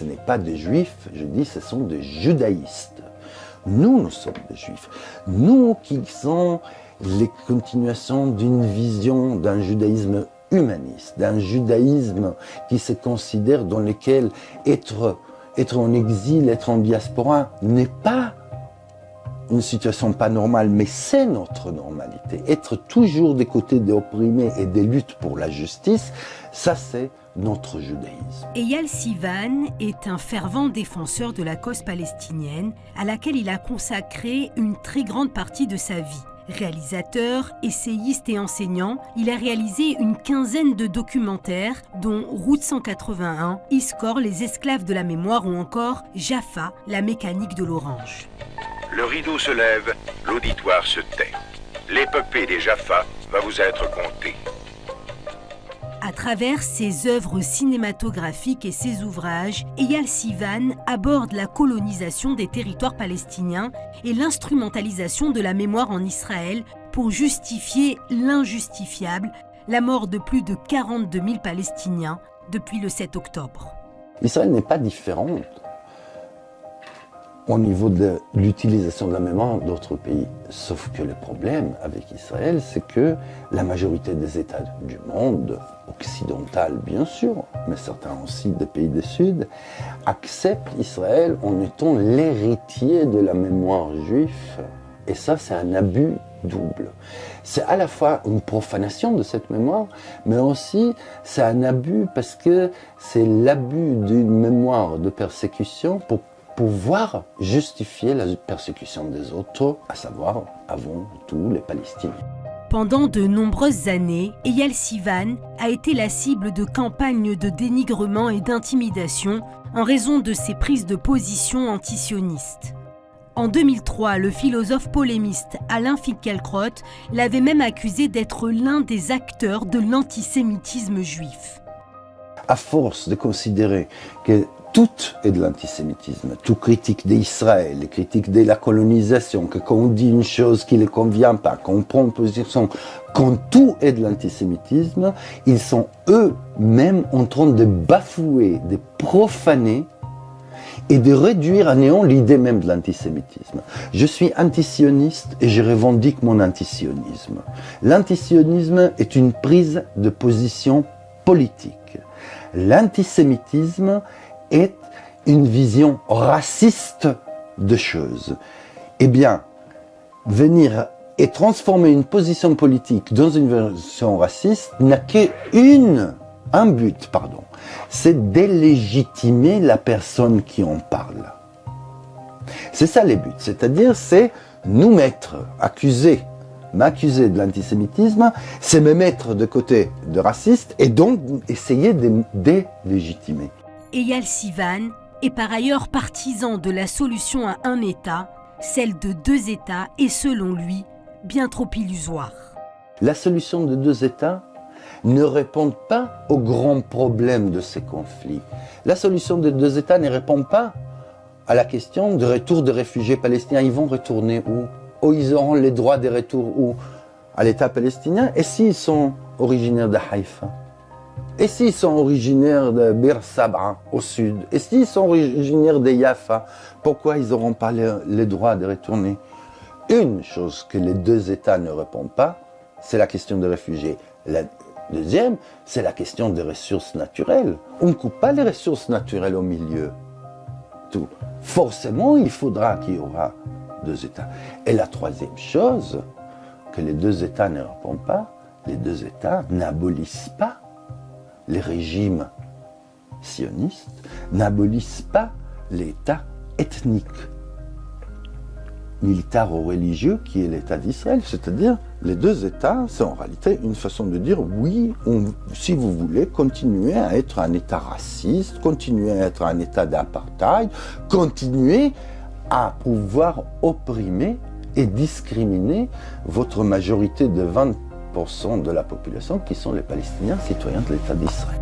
ce n'est pas des juifs, je dis ce sont des judaïstes. Nous sommes des juifs. Nous qui sommes les continuations d'une vision d'un judaïsme humaniste, d'un judaïsme qui se considère dans lequel être en exil, être en diaspora n'est pas une situation pas normale, mais c'est notre normalité. Être toujours des côtés des opprimés et des luttes pour la justice, ça c'est notre judaïsme. Eyal Sivan est un fervent défenseur de la cause palestinienne à laquelle il a consacré une très grande partie de sa vie. Réalisateur, essayiste et enseignant, il a réalisé une quinzaine de documentaires, dont Route 181, Iskor, les esclaves de la mémoire ou encore Jaffa, la mécanique de l'orange. Le rideau se lève, l'auditoire se tait. L'épopée des Jaffa va vous être contée. À travers ses œuvres cinématographiques et ses ouvrages, Eyal Sivan aborde la colonisation des territoires palestiniens et l'instrumentalisation de la mémoire en Israël pour justifier l'injustifiable, la mort de plus de 42 000 Palestiniens depuis le 7 octobre. Israël n'est pas différente au niveau de l'utilisation de la mémoire d'autres pays. Sauf que le problème avec Israël, c'est que la majorité des États du monde, occidental bien sûr, mais certains aussi des pays du Sud, acceptent Israël en étant l'héritier de la mémoire juive. Et ça, c'est un abus double. C'est à la fois une profanation de cette mémoire, mais aussi c'est un abus parce que c'est l'abus d'une mémoire de persécution pour pouvoir justifier la persécution des autres, à savoir avant tout les Palestiniens. Pendant de nombreuses années, Eyal Sivan a été la cible de campagnes de dénigrement et d'intimidation en raison de ses prises de position antisionistes. En 2003, le philosophe polémiste Alain Finkielkraut l'avait même accusé d'être l'un des acteurs de l'antisémitisme juif. À force de considérer que tout est de l'antisémitisme, tout critique d'Israël, critique de la colonisation, que quand on dit une chose qui ne les convient pas, qu'on prend une position, quand tout est de l'antisémitisme, ils sont eux-mêmes en train de bafouer, de profaner et de réduire à néant l'idée même de l'antisémitisme. Je suis antisioniste et je revendique mon antisionisme. L'antisionisme est une prise de position politique. L'antisémitisme est une vision raciste de choses. Eh bien, venir et transformer une position politique dans une vision raciste n'a qu'un but, c'est délégitimer la personne qui en parle. C'est ça les buts, c'est-à-dire c'est nous mettre, m'accuser de l'antisémitisme, c'est me mettre de côté de raciste et donc essayer de délégitimer. Eyal Sivan est par ailleurs partisan de la solution à un État, celle de deux États est selon lui bien trop illusoire. La solution de deux États ne répond pas aux grands problèmes de ces conflits. La solution de deux États ne répond pas à la question du retour des réfugiés palestiniens. Ils vont retourner où? Ou ils auront les droits de retour où? À l'État palestinien? Et s'ils sont originaires de Haïfa? Et s'ils sont originaires de Bir Sab'a au sud? Et s'ils sont originaires de Jaffa? Pourquoi ils n'auront pas les droits de retourner? Une chose que les deux États ne répondent pas, c'est la question des réfugiés. La deuxième, c'est la question des ressources naturelles. On ne coupe pas les ressources naturelles au milieu. Tout. Forcément, il faudra qu'il y aura deux États. Et la troisième chose, que les deux États ne répondent pas, les deux États n'abolissent pas les régimes sionistes, n'abolissent pas l'État ethnique, militaire ou religieux qui est l'État d'Israël. C'est-à-dire, les deux États, c'est en réalité une façon de dire oui, si vous voulez, continuer à être un État raciste, continuer à être un État d'apartheid, continuer à pouvoir opprimer et discriminer votre majorité de 20% de la population qui sont les Palestiniens citoyens de l'État d'Israël.